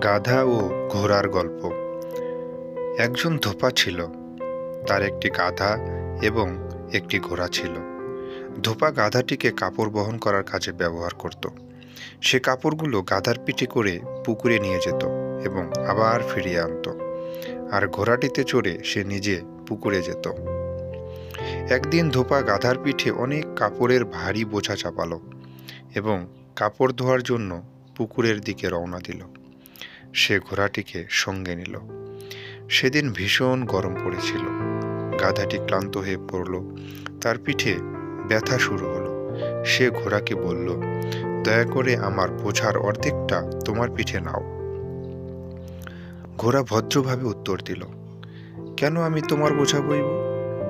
গাধা ও ঘোড়ার গল্প। একজন ধোপা ছিল, তার একটি গাধা এবং একটি ঘোড়া ছিল। ধোপা গাধাটিকে কাপড় বহন করার কাজে ব্যবহার করত। সে কাপড়গুলো গাধার পিঠে করে পুকুরে নিয়ে যেত এবং আবার ফিরিয়ে আনত, আর ঘোড়াটিতে চড়ে সে নিজে পুকুরে যেত। একদিন ধোপা গাধার পিঠে অনেক কাপড়ের ভারী বোঝা চাপালো এবং কাপড় ধোয়ার জন্য পুকুরের দিকে রওনা দিল। সে ঘোড়াটিকে সঙ্গে নিল। সেদিন ভীষণ গরম পড়েছিল। গাধাটি ক্লান্ত হয়ে পড়ল, তার পিঠে ব্যথা শুরু হলো। সে ঘোড়াকে বলল, দয়া করে আমার বোঝার অর্ধেকটা তোমার পিঠে নাও। ঘোড়া ভদ্রভাবে উত্তর দিল, কেন আমি তোমার বোঝা বইব?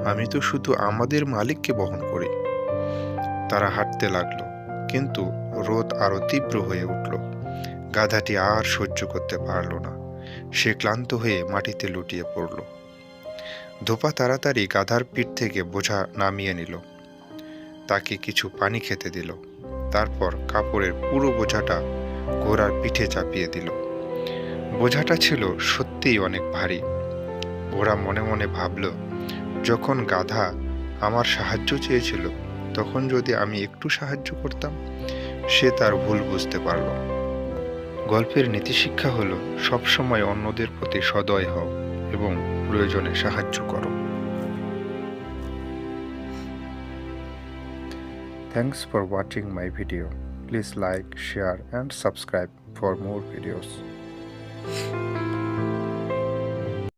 আমি তো শুধু আমাদের মালিককে বহন করি। তারা হাঁটতে লাগলো, কিন্তু রোদ আরো তীব্র হয়ে উঠল। গাধাটি আর সহ্য করতে পারল না। সে ক্লান্ত হয়ে মাটিতে লুটিয়ে পড়ল। ধোপা তাড়াতাড়ি গাধার পিঠ থেকে বোঝা নামিয়ে নিল, তাকে কিছু পানি খেতে দিল। তারপর কাপড়ের পুরো বোঝাটা ঘোড়ার পিঠে চাপিয়ে দিল। বোঝাটা ছিল সত্যিই অনেক ভারী। ঘোড়া মনে মনে ভাবল, যখন গাধা আমার সাহায্য চেয়েছিল, তখন যদি আমি একটু সাহায্য করতাম। সে তার ভুল বুঝতে পারল। গল্পের নীতিশিক্ষা হল, সবসময় অন্যদের প্রতি সদয় হও এবং প্রয়োজনে সাহায্য করো। Thanks for watching my video. Please like, share and subscribe for more videos.